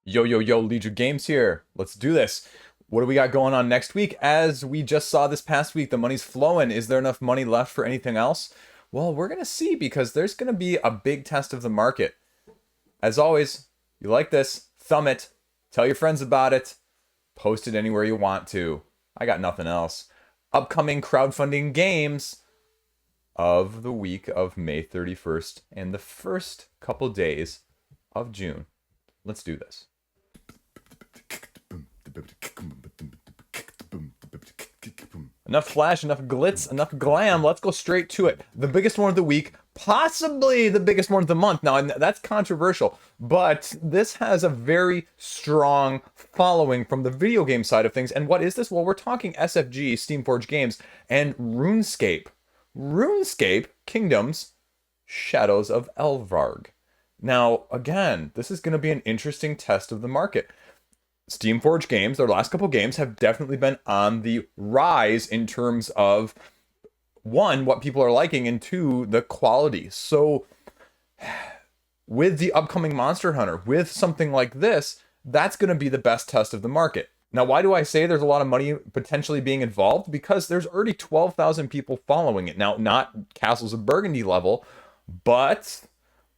Yo, yo, yo, Liege Games here. Let's do this. What do we got going on next week? As we just saw this past week, the money's flowing. Is there enough money left for anything else? Well, we're going to see because there's going to be a big test of the market. As always, you like this, thumb it, tell your friends about it, post it anywhere you want to. I got nothing else. Upcoming crowdfunding games of the week of May 31st and the first couple days of June. Let's do this. Enough flash, enough glitz, enough glam. Let's go straight to it. The biggest one of the week, possibly the biggest one of the month. Now, that's controversial, but this has a very strong following from the video game side of things. And what is this? Well, we're talking SFG, Steamforged Games, and Runescape. Runescape Kingdoms, Shadows of Elvarg. Now, again, this is going to be an interesting test of the market. Steamforged Games, their last couple games have definitely been on the rise in terms of, one, what people are liking, and two, the quality. So, with the upcoming Monster Hunter, with something like this, that's going to be the best test of the market. Now, why do I say there's a lot of money potentially being involved? Because there's already 12,000 people following it. Now, not Castles of Burgundy level, but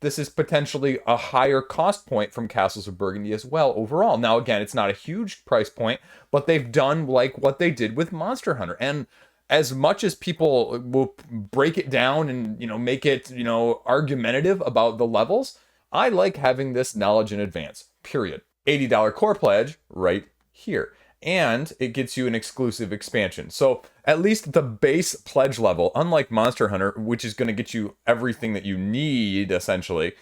this is potentially a higher cost point from Castles of Burgundy as well overall. Now, again, it's not a huge price point, but they've done like what they did with Monster Hunter. And as much as people will break it down and, make it, argumentative about the levels, I like having this knowledge in advance, period. $80 core pledge right here. And it gets you an exclusive expansion. So at least the base pledge level, unlike Monster Hunter, which is going to get you everything that you need, essentially,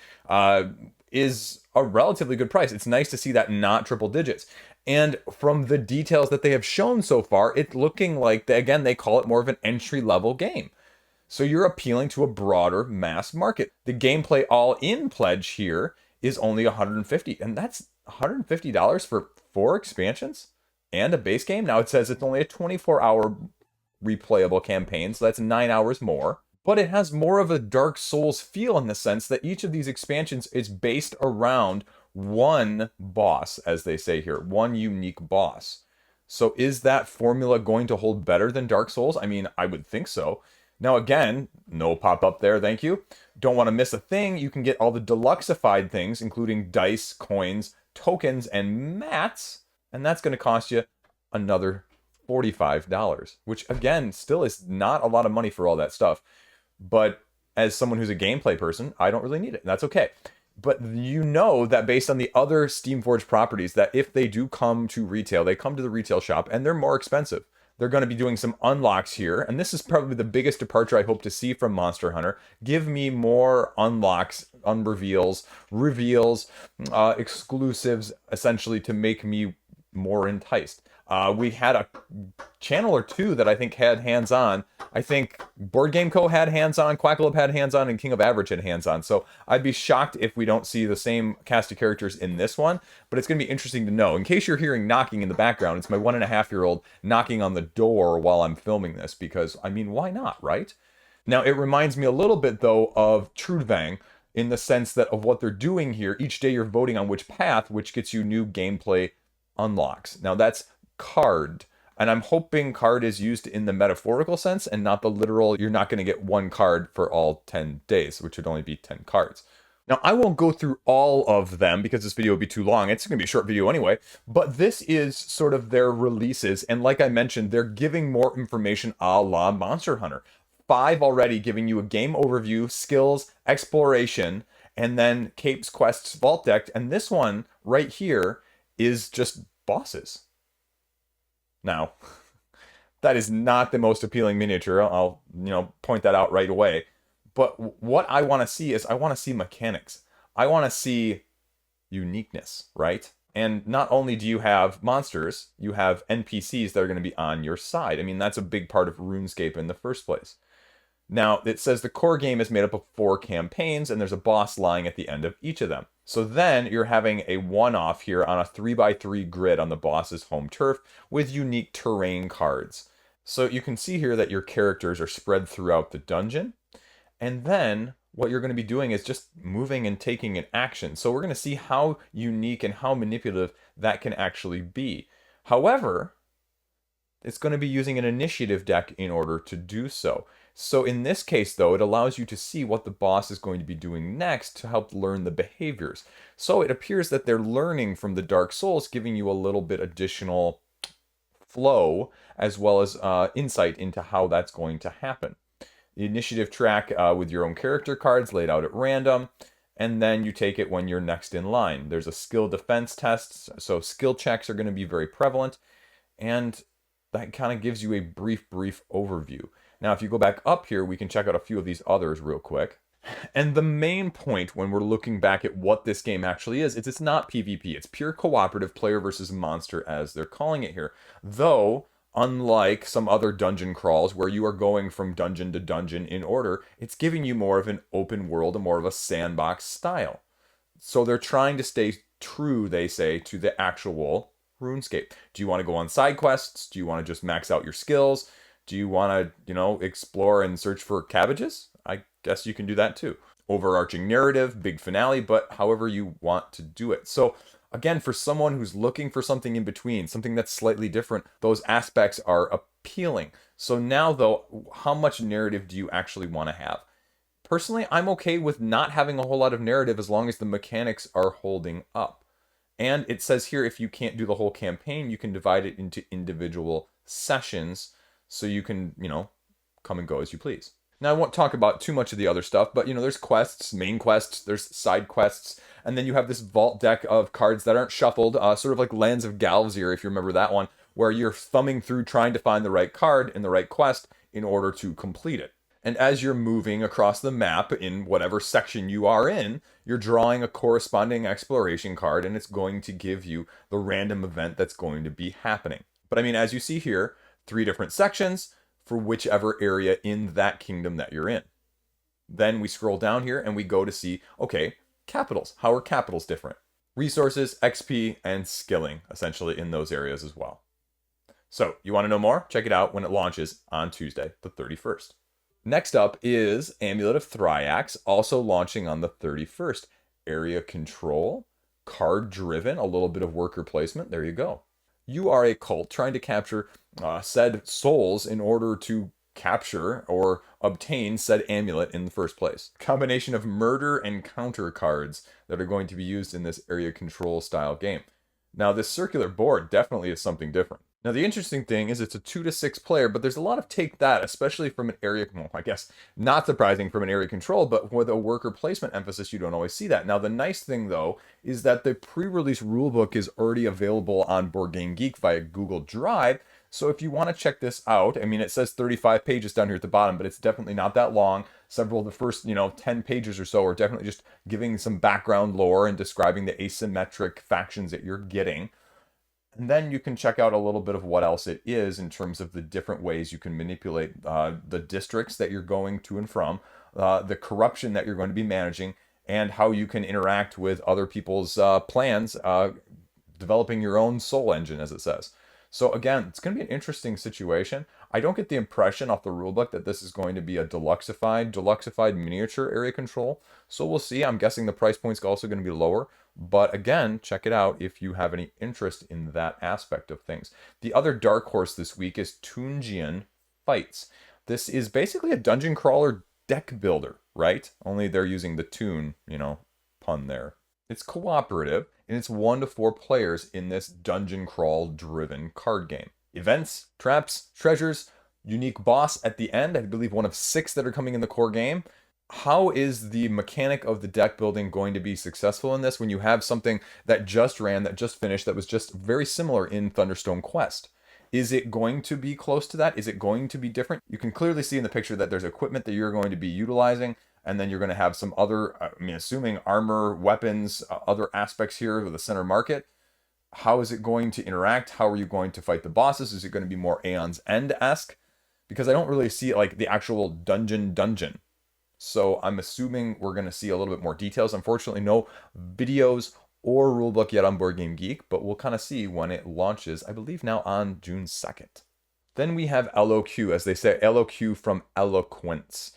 is a relatively good price. It's nice to see that not triple digits. And from the details that they have shown so far, it's looking like, they call it more of an entry-level game. So you're appealing to a broader mass market. The gameplay all-in pledge here is only $150, and that's $150 for 4 expansions? And a base game. Now it says it's only a 24-hour replayable campaign, so that's 9 hours more. But it has more of a Dark Souls feel in the sense that each of these expansions is based around one boss, as they say here, one unique boss. So is that formula going to hold better than Dark Souls? I mean, I would think so. Now again, no pop-up there, thank you. Don't want to miss a thing. You can get all the deluxeified things, including dice, coins, tokens, and mats. And that's going to cost you another $45, which again, still is not a lot of money for all that stuff. But as someone who's a gameplay person, I don't really need it. And that's okay. But you know that based on the other Steamforged properties, that if they do come to retail, they come to the retail shop and they're more expensive. They're going to be doing some unlocks here. And this is probably the biggest departure I hope to see from Monster Hunter. Give me more unlocks, unreveals, reveals, exclusives, essentially to make me more enticed. We had a channel or two that I think had hands-on. I think Board Game Co. had hands-on, Quackalope had hands-on, and King of Average had hands-on. So I'd be shocked if we don't see the same cast of characters in this one, but it's going to be interesting to know. In case you're hearing knocking in the background, it's my 1.5-year-old knocking on the door while I'm filming this, because, I mean, why not, right? Now, it reminds me a little bit, though, of Trudvang, in the sense that of what they're doing here. Each day you're voting on which path, which gets you new gameplay unlocks. Now that's card, and I'm hoping card is used in the metaphorical sense and not the literal, you're not going to get one card for all 10 days, which would only be 10 cards. Now, I won't go through all of them because this video would be too long. It's going to be a short video anyway, but this is sort of their releases, and like I mentioned, they're giving more information a la Monster Hunter. 5 already giving you a game overview, skills, exploration, and then Cape's Quest's Vault Deck, and this one right here is just bosses. Now, that is not the most appealing miniature. I'll, point that out right away. But what I want to see is I want to see mechanics. I want to see uniqueness, right? And not only do you have monsters, you have NPCs that are going to be on your side. I mean, that's a big part of RuneScape in the first place. Now, it says the core game is made up of 4 campaigns, and there's a boss lying at the end of each of them. So then you're having a one-off here on a 3x3 grid on the boss's home turf with unique terrain cards. So you can see here that your characters are spread throughout the dungeon. And then what you're going to be doing is just moving and taking an action. So we're going to see how unique and how manipulative that can actually be. However, it's going to be using an initiative deck in order to do so. So in this case, though, it allows you to see what the boss is going to be doing next to help learn the behaviors. So it appears that they're learning from the Dark Souls, giving you a little bit additional flow as well as insight into how that's going to happen. The initiative track with your own character cards laid out at random, and then you take it when you're next in line. There's a skill defense test, so skill checks are going to be very prevalent, and that kind of gives you a brief overview. Now, if you go back up here, we can check out a few of these others real quick. And the main point when we're looking back at what this game actually is it's not PvP. It's pure cooperative player versus monster, as they're calling it here. Though, unlike some other dungeon crawls where you are going from dungeon to dungeon in order, it's giving you more of an open world and more of a sandbox style. So they're trying to stay true, they say, to the actual RuneScape. Do you want to go on side quests? Do you want to just max out your skills? Do you want to, explore and search for cabbages? I guess you can do that too. Overarching narrative, big finale, but however you want to do it. So again, for someone who's looking for something in between, something that's slightly different, those aspects are appealing. So now though, how much narrative do you actually want to have? Personally, I'm okay with not having a whole lot of narrative as long as the mechanics are holding up. And it says here, if you can't do the whole campaign, you can divide it into individual sessions so you can, come and go as you please. Now, I won't talk about too much of the other stuff, but, there's quests, main quests, there's side quests, and then you have this vault deck of cards that aren't shuffled, sort of like Lands of Galvzir, if you remember that one, where you're thumbing through trying to find the right card in the right quest in order to complete it. And as you're moving across the map in whatever section you are in, you're drawing a corresponding exploration card, and it's going to give you the random event that's going to be happening. But as you see here, 3 different sections for whichever area in that kingdom that you're in. Then we scroll down here and we go to see, okay, capitals. How are capitals different? Resources, XP, and skilling, essentially, in those areas as well. So, you want to know more? Check it out when it launches on Tuesday, the 31st. Next up is Amulet of Thrayax, also launching on the 31st. Area control, card driven, a little bit of worker placement. There you go. You are a cult trying to capture said souls in order to capture or obtain said amulet in the first place. Combination of murder and counter cards that are going to be used in this area control style game. Now, this circular board definitely is something different. Now, the interesting thing is it's a 2 to 6 player, but there's a lot of take that, especially from an area, well, I guess not surprising from an area control, but with a worker placement emphasis, you don't always see that. Now, the nice thing, though, is that the pre-release rulebook is already available on Board Game Geek via Google Drive. So if you want to check this out, it says 35 pages down here at the bottom, but it's definitely not that long. Several of the first, 10 pages or so are definitely just giving some background lore and describing the asymmetric factions that you're getting. And then you can check out a little bit of what else it is in terms of the different ways you can manipulate the districts that you're going to and from, the corruption that you're going to be managing, and how you can interact with other people's plans, developing your own soul engine, as it says. So again, it's going to be an interesting situation. I don't get the impression off the rulebook that this is going to be a deluxified miniature area control. So we'll see. I'm guessing the price point's also going to be lower. But again, check it out if you have any interest in that aspect of things. The other dark horse this week is Toongeon Fights. This is basically a dungeon crawler deck builder, right? Only they're using the tune, pun there. It's cooperative, and it's 1 to 4 players in this dungeon crawl driven card game. Events, traps, treasures, unique boss at the end. I believe one of 6 that are coming in the core game. How is the mechanic of the deck building going to be successful in this when you have something that just ran, that just finished, that was just very similar in Thunderstone Quest? Is it going to be close to that? Is it going to be different? You can clearly see in the picture that there's equipment that you're going to be utilizing, and then you're going to have some other, assuming armor, weapons, other aspects here with the center market. How is it going to interact? How are you going to fight the bosses? Is it going to be more Aeon's End-esque? Because I don't really see it like the actual dungeon. So I'm assuming we're going to see a little bit more details. Unfortunately, no videos or rulebook yet on Board Game Geek, but we'll kind of see when it launches, I believe now on June 2nd. Then we have LOQ, as they say, LOQ from Eloquence.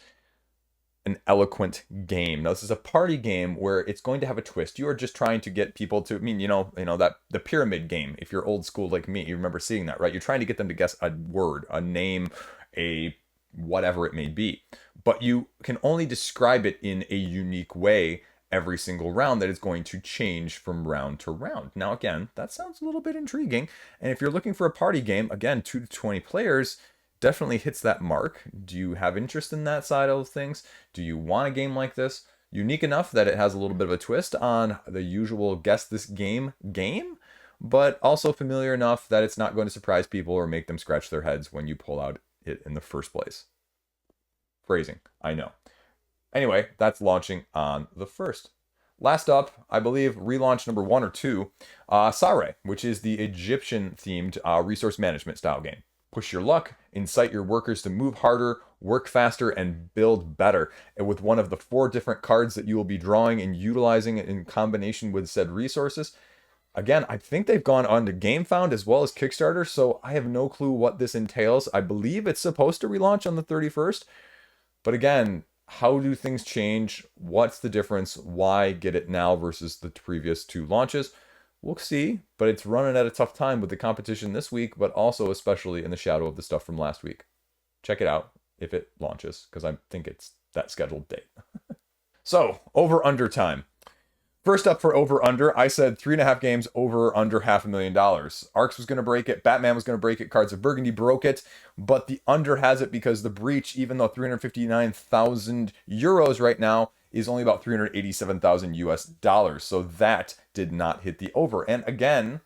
an eloquent game. Now, this is a party game where it's going to have a twist. You are just trying to get people to, I mean, that the pyramid game. If you're old school like me, you remember seeing that, right? You're trying to get them to guess a word, a name, a whatever it may be. But you can only describe it in a unique way every single round that is going to change from round to round. Now, again, that sounds a little bit intriguing. And if you're looking for a party game, again, 2 to 20 players definitely hits that mark. Do you have interest in that side of things? Do you want a game like this? Unique enough that it has a little bit of a twist on the usual guess this game, but also familiar enough that it's not going to surprise people or make them scratch their heads when you pull out it in the first place. Phrasing, I know. Anyway, that's launching on the 1st. Last up, I believe relaunch number 1 or 2, Sare, which is the Egyptian-themed resource management style game. Push your luck, incite your workers to move harder, work faster, and build better. And with one of the 4 different cards that you will be drawing and utilizing in combination with said resources. Again, I think they've gone on to Gamefound as well as Kickstarter, so I have no clue what this entails. I believe it's supposed to relaunch on the 31st. But again, how do things change? What's the difference? Why get it now versus the previous 2 launches? We'll see, but it's running at a tough time with the competition this week, but also especially in the shadow of the stuff from last week. Check it out if it launches, because I think it's that scheduled date. So, over-under time. First up for over-under, I said 3.5 games over under $500,000. Arcs was going to break it, Batman was going to break it, Cards of Burgundy broke it, but the under has it because the breach, even though 359,000 euros right now, is only about 387,000 US dollars. So that did not hit the over. And again,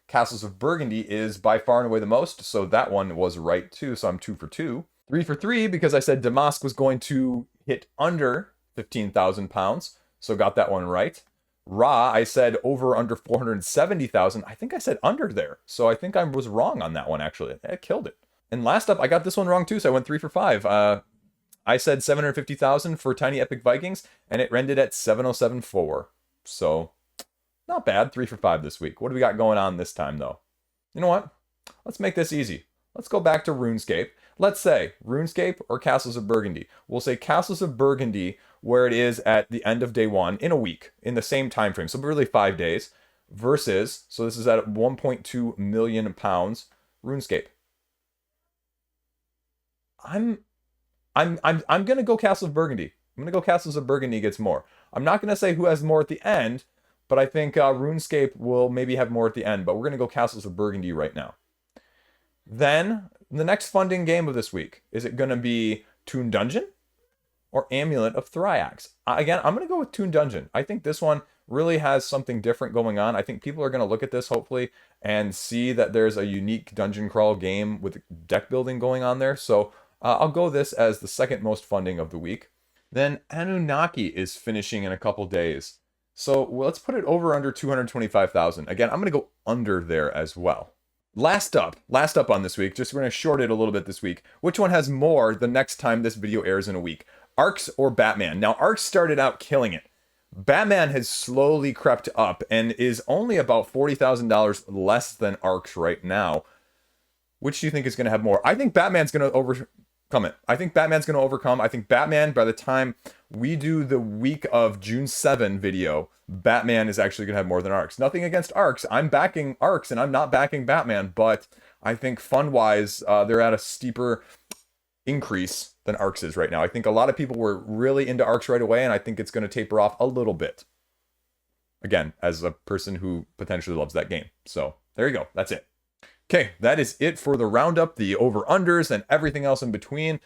Castles of Burgundy is by far and away the most, so that one was right too. So I'm 2 for 2. 3 for 3 because I said Damask was going to hit under 15,000 pounds, so got that one right. Ra, I said over under 470,000. I think I said under there. So I think I was wrong on that one, actually. I killed it. And last up, I got this one wrong too, so I went 3 for 5. I said 750,000 for Tiny Epic Vikings, and it ended at 707.4. So not bad. 3 for 5 this week. What do we got going on this time, though? You know what? Let's make this easy. Let's go back to RuneScape. Let's say RuneScape or Castles of Burgundy. We'll say Castles of Burgundy, where it is at the end of day 1 in a week, in the same time frame, so really 5 days, versus, so this is at 1.2 million pounds, RuneScape. I'm gonna go Castles of Burgundy. I'm gonna go Castles of Burgundy gets more. I'm not gonna say who has more at the end, but I think RuneScape will maybe have more at the end, but we're gonna go Castles of Burgundy right now. Then, the next funding game of this week, is it gonna be Toongeon or Amulet of Thrayax? Again, I'm going to go with Toongeon. I think this one really has something different going on. I think people are going to look at this, hopefully, and see that there's a unique dungeon crawl game with deck building going on there. So I'll go this as the second most funding of the week. Then Anunnaki is finishing in a couple days. So let's put it over under 225,000. Again, I'm going to go under there as well. Last up on this week, just we're going to short it a little bit this week. Which one has more the next time this video airs in a week? Arcs or Batman? Now, Arcs started out killing it. Batman has slowly crept up and is only about $40,000 less than Arcs right now. Which do you think is going to have more? I think Batman's going to overcome it. I think Batman's going to overcome. I think Batman, by the time we do the week of June 7 video, Batman is actually going to have more than Arcs. Nothing against Arcs. I'm backing Arcs and I'm not backing Batman, but I think fund-wise, they're at a steeper increase than Arcs is right now. I think a lot of people were really into Arcs right away, and I think it's going to taper off a little bit. Again, as a person who potentially loves that game. So there you go. That's it. Okay, that is it for the roundup, the over-unders, and everything else in between.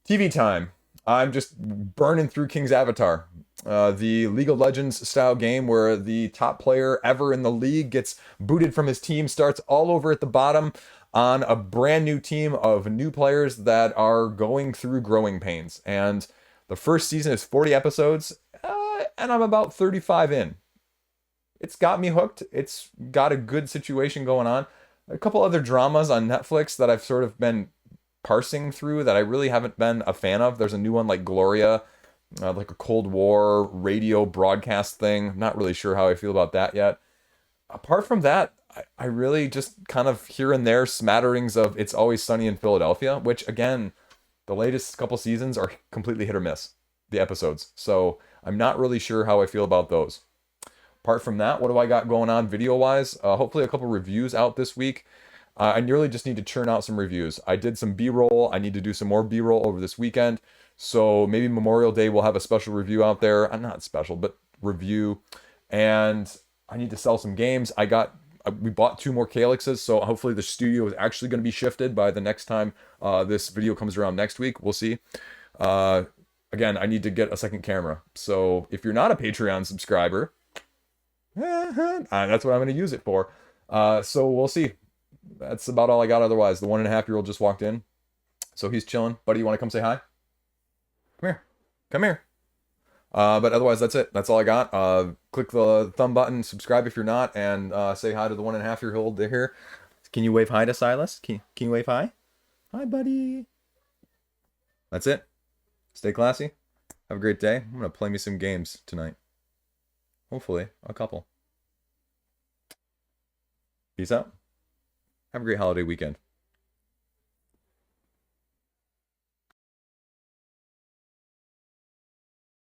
TV time. I'm just burning through King's Avatar. The League of Legends style game where the top player ever in the league gets booted from his team, starts all over at the bottom on a brand new team of new players that are going through growing pains. And the first season is 40 episodes, and I'm about 35 in. It's got me hooked. It's got a good situation going on. A couple other dramas on Netflix that I've sort of been parsing through that I really haven't been a fan of. There's a new one like Gloria, like a Cold War radio broadcast thing. I'm not really sure how I feel about that yet. Apart from that, I really just kind of here and there smatterings of It's Always Sunny in Philadelphia, which again, the latest couple seasons are completely hit or miss. the episodes. So I'm not really sure how I feel about those. Apart from that, what do I got going on video-wise? Hopefully a couple reviews out this week. I really just need to churn out some reviews. I did some B-roll. I need to do some more B-roll over this weekend. So maybe Memorial Day we'll have a special review out there. Not special, but review. And I need to sell some games. We bought 2 more Calyxes, so hopefully the studio is actually going to be shifted by the next time this video comes around next week. We'll see. Again, I need to get a second camera. So if you're not a Patreon subscriber, that's what I'm going to use it for. So we'll see. That's about all I got otherwise. The 1.5-year-old just walked in, so he's chilling. Buddy, you want to come say hi? Come here. Come here. But otherwise, that's it. That's all I got. Click the thumb button, subscribe if you're not, and say hi to the 1.5-year-old here. Can you wave hi to Silas? Can you wave hi? Hi, buddy. That's it. Stay classy. Have a great day. I'm going to play me some games tonight. Hopefully, a couple. Peace out. Have a great holiday weekend.